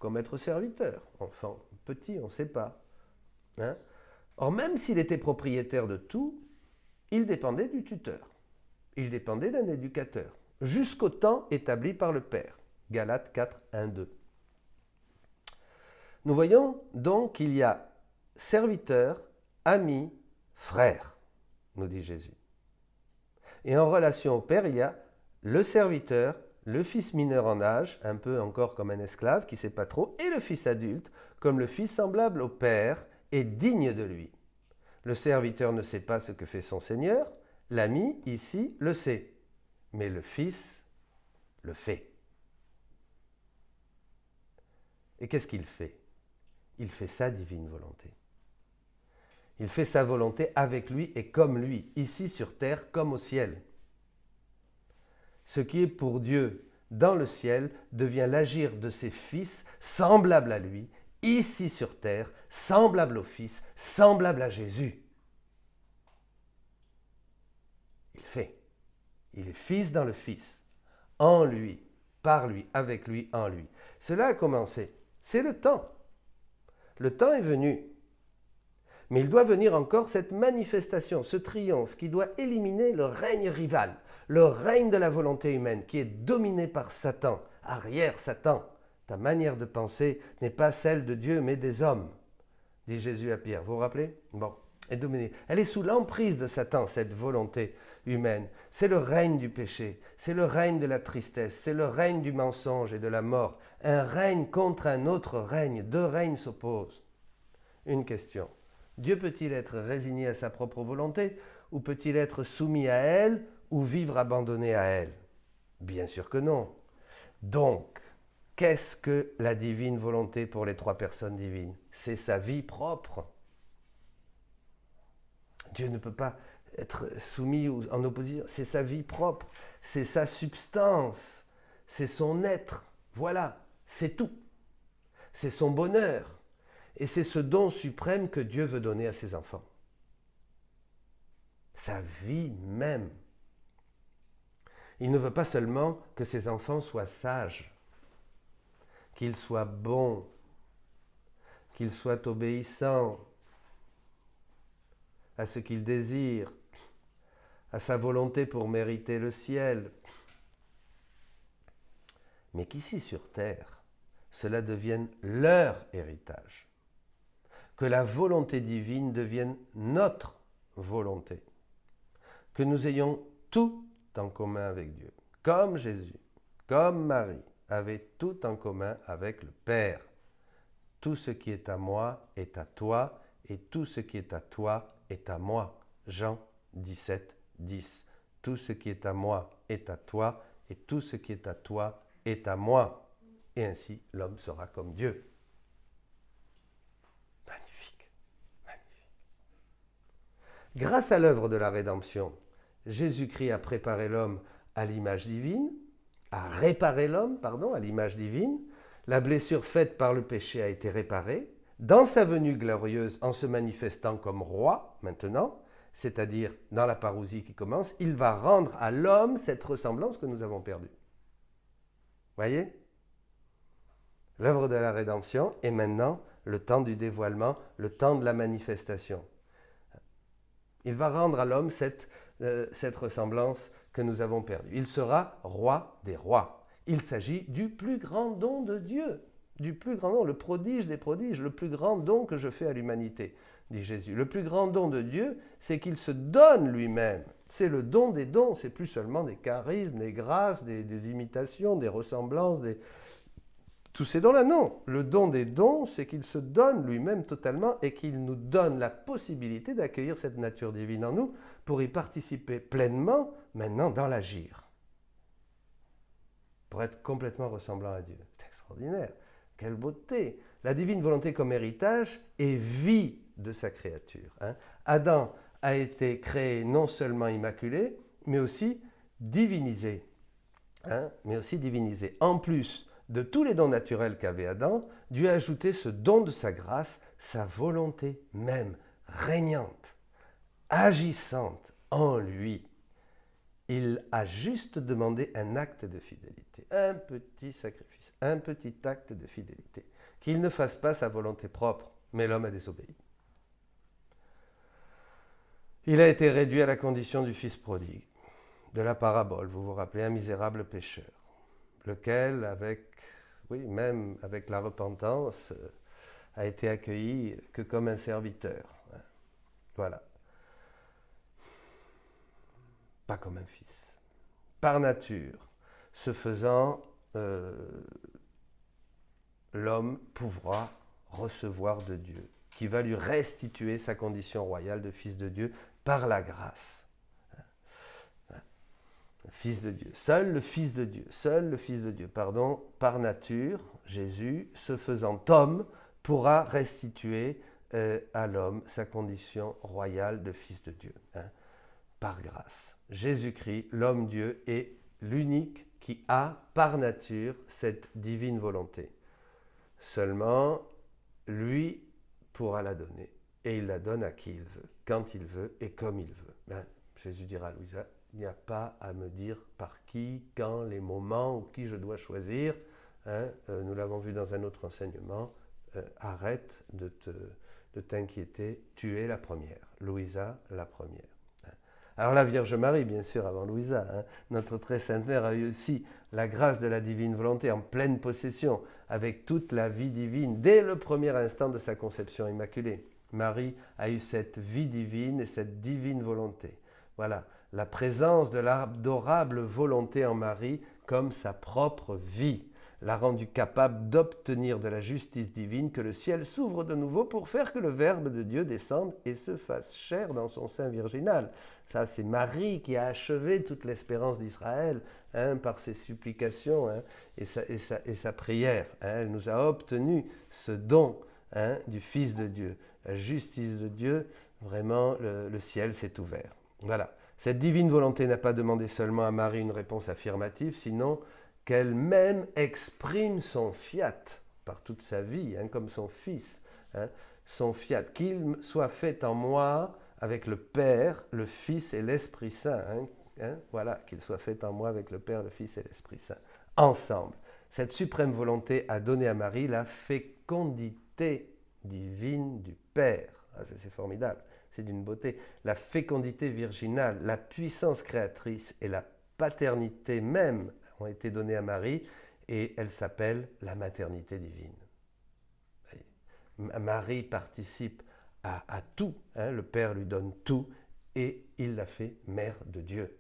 Speaker 1: comme être serviteur, enfant, petit, on ne sait pas. Hein? Or, même s'il était propriétaire de tout, il dépendait du tuteur. Il dépendait d'un éducateur, jusqu'au temps établi par le Père. Galates 4, 1, 2. Nous voyons donc qu'il y a serviteur, ami, frère, nous dit Jésus. Et en relation au Père, il y a le serviteur, le fils mineur en âge, un peu encore comme un esclave qui ne sait pas trop, et le fils adulte, comme le fils semblable au Père et digne de lui. Le serviteur ne sait pas ce que fait son Seigneur, l'ami, ici, le sait, mais le fils le fait. Et qu'est-ce qu'il fait? Il fait sa divine volonté. Il fait sa volonté avec lui et comme lui, ici sur terre comme au ciel. Ce qui est pour Dieu dans le ciel devient l'agir de ses fils semblables à lui, ici sur terre, semblable au Fils, semblable à Jésus. Il fait. Il est Fils dans le Fils, en lui, par lui, avec lui, en lui. Cela a commencé. C'est le temps. Le temps est venu. Mais il doit venir encore cette manifestation, ce triomphe qui doit éliminer le règne rival, le règne de la volonté humaine qui est dominé par Satan, arrière Satan. Ta manière de penser n'est pas celle de Dieu mais des hommes, dit Jésus à Pierre. Vous vous rappelez? Bon, elle est dominée. Elle est sous l'emprise de Satan, cette volonté humaine. C'est le règne du péché, c'est le règne de la tristesse, c'est le règne du mensonge et de la mort. Un règne contre un autre règne, deux règnes s'opposent. Une question. Dieu peut-il être résigné à sa propre volonté ou peut-il être soumis à elle ou vivre abandonné à elle? Bien sûr que non. Donc, qu'est-ce que la divine volonté pour les trois personnes divines? C'est sa vie propre. Dieu ne peut pas être soumis ou en opposition. C'est sa vie propre, c'est sa substance, c'est son être. Voilà, c'est tout. C'est son bonheur. Et c'est ce don suprême que Dieu veut donner à ses enfants. Sa vie même. Il ne veut pas seulement que ses enfants soient sages, qu'ils soient bons, qu'ils soient obéissants à ce qu'ils désirent, à sa volonté pour mériter le ciel, mais qu'ici sur terre, cela devienne leur héritage. Que la volonté divine devienne notre volonté. Que nous ayons tout en commun avec Dieu. Comme Jésus, comme Marie, avaient tout en commun avec le Père. Tout ce qui est à moi est à toi, et tout ce qui est à toi est à moi. Jean 17, 10. Tout ce qui est à moi est à toi, et tout ce qui est à toi est à moi. Et ainsi, l'homme sera comme Dieu. Grâce à l'œuvre de la rédemption, Jésus-Christ a préparé l'homme à l'image divine, a réparé l'homme, à l'image divine. La blessure faite par le péché a été réparée. Dans sa venue glorieuse, en se manifestant comme roi maintenant, c'est-à-dire dans la parousie qui commence, il va rendre à l'homme cette ressemblance que nous avons perdue. Voyez? L'œuvre de la rédemption est maintenant le temps du dévoilement, le temps de la manifestation. Il va rendre à l'homme cette ressemblance que nous avons perdue. Il sera roi des rois. Il s'agit du plus grand don de Dieu, du plus grand don, le prodige des prodiges, le plus grand don que je fais à l'humanité, dit Jésus. Le plus grand don de Dieu, c'est qu'il se donne lui-même. C'est le don des dons, c'est plus seulement des charismes, des grâces, des imitations, des ressemblances, tous ces dons-là, non. Le don des dons, c'est qu'il se donne lui-même totalement et qu'il nous donne la possibilité d'accueillir cette nature divine en nous pour y participer pleinement, maintenant dans l'agir. Pour être complètement ressemblant à Dieu. C'est extraordinaire. Quelle beauté. La divine volonté comme héritage est vie de sa créature. Adam a été créé non seulement immaculé, mais aussi divinisé. En plus de tous les dons naturels qu'avait Adam, Dieu a ajouté ce don de sa grâce, sa volonté même, régnante, agissante en lui. Il a juste demandé un acte de fidélité, un petit sacrifice, un petit acte de fidélité. qu'il ne fasse pas sa volonté propre, mais l'homme a désobéi. Il a été réduit à la condition du fils prodigue, de la parabole, vous vous rappelez, un misérable pécheur, lequel, même avec la repentance, a été accueilli que comme un serviteur. Voilà. Pas comme un fils. Par nature, ce faisant, l'homme pourra recevoir de Dieu, qui va lui restituer sa condition royale de fils de Dieu par la grâce. Fils de Dieu, seul le Fils de Dieu, par nature, Jésus, se faisant homme, pourra restituer à l'homme sa condition royale de Fils de Dieu, par grâce. Jésus-Christ, l'homme-Dieu, est l'unique qui a, par nature, cette divine volonté. Seulement, lui pourra la donner. Et il la donne à qui il veut, quand il veut et comme il veut. Jésus dira à Louisa, il n'y a pas à me dire par qui, quand, les moments ou qui je dois choisir. Nous l'avons vu dans un autre enseignement. Arrête de t'inquiéter, tu es la première. Louisa, la première. Alors la Vierge Marie, bien sûr, avant Louisa, notre très sainte mère a eu aussi la grâce de la divine volonté en pleine possession, avec toute la vie divine, dès le premier instant de sa conception immaculée. Marie a eu cette vie divine et cette divine volonté. Voilà, la présence de l'adorable volonté en Marie comme sa propre vie l'a rendue capable d'obtenir de la justice divine que le ciel s'ouvre de nouveau pour faire que le Verbe de Dieu descende et se fasse chair dans son sein virginal. Ça, c'est Marie qui a achevé toute l'espérance d'Israël par ses supplications et sa prière. Elle nous a obtenu ce don du Fils de Dieu. La justice de Dieu, vraiment, le ciel s'est ouvert. Voilà. Cette divine volonté n'a pas demandé seulement à Marie une réponse affirmative, sinon qu'elle-même exprime son fiat par toute sa vie, comme son Fils, son fiat, qu'il soit fait en moi avec le Père, le Fils et l'Esprit Saint. Voilà, qu'il soit fait en moi avec le Père, le Fils et l'Esprit Saint, ensemble. Cette suprême volonté a donné à Marie la fécondité divine du Père. C'est formidable, c'est d'une beauté. La fécondité virginale, la puissance créatrice et la paternité même ont été données à Marie et elle s'appelle la maternité divine. Marie participe à tout, le Père lui donne tout et il la fait mère de Dieu.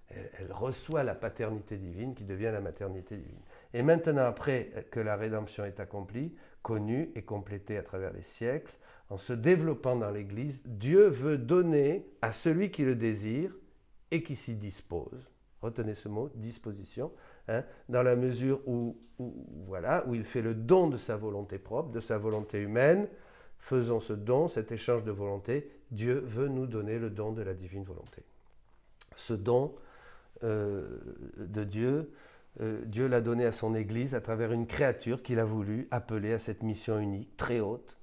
Speaker 1: Elle reçoit la paternité divine qui devient la maternité divine. Et maintenant, après que la rédemption est accomplie, connue et complétée à travers les siècles, en se développant dans l'Église, Dieu veut donner à celui qui le désire et qui s'y dispose. Retenez ce mot, disposition, dans la mesure où il fait le don de sa volonté propre, de sa volonté humaine. Faisons ce don, cet échange de volonté. Dieu veut nous donner le don de la divine volonté. Ce don de Dieu, Dieu l'a donné à son Église à travers une créature qu'il a voulu appeler à cette mission unique, très haute,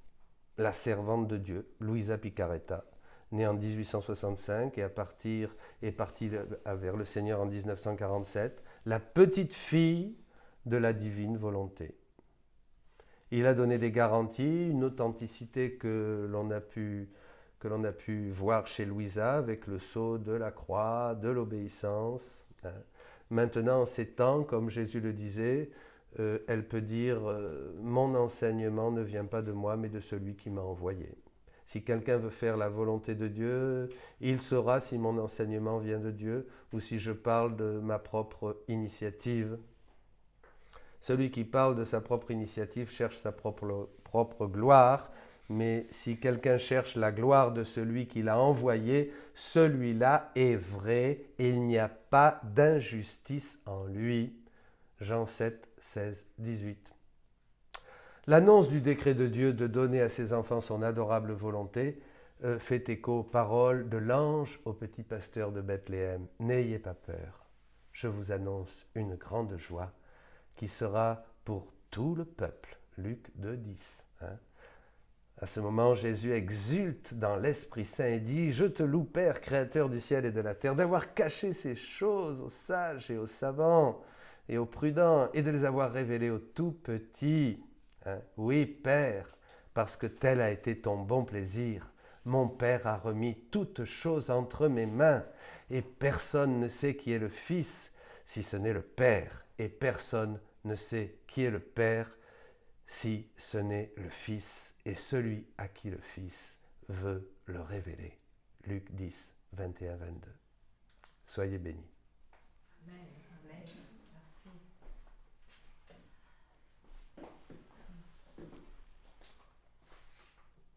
Speaker 1: la servante de Dieu, Luisa Picarretta, née en 1865 et est partie vers le Seigneur en 1947, la petite fille de la divine volonté. Il a donné des garanties, une authenticité que l'on a pu voir chez Louisa avec le sceau de la croix, de l'obéissance. Maintenant, en ces temps, comme Jésus le disait, elle peut dire « Mon enseignement ne vient pas de moi, mais de celui qui m'a envoyé ». Si quelqu'un veut faire la volonté de Dieu, il saura si mon enseignement vient de Dieu ou si je parle de ma propre initiative. Celui qui parle de sa propre initiative cherche sa propre gloire, mais si quelqu'un cherche la gloire de celui qui l'a envoyé, celui-là est vrai et il n'y a pas d'injustice en lui. Jean 7, 16, 18. L'annonce du décret de Dieu de donner à ses enfants son adorable volonté fait écho aux paroles de l'ange au petit pasteur de Bethléem. N'ayez pas peur, je vous annonce une grande joie qui sera pour tout le peuple. Luc 2, 10. À ce moment, Jésus exulte dans l'Esprit Saint et dit « Je te loue, Père, Créateur du ciel et de la terre, d'avoir caché ces choses aux sages et aux savants et aux prudents et de les avoir révélées aux tout petits. Hein? Oui, Père, parce que tel a été ton bon plaisir. Mon Père a remis toutes choses entre mes mains, et personne ne sait qui est le Fils, si ce n'est le Père, et personne ne sait qui est le Père, si ce n'est le Fils, et celui à qui le Fils veut le révéler. Luc 10, 21-22. Soyez bénis.
Speaker 2: Amen. Amen.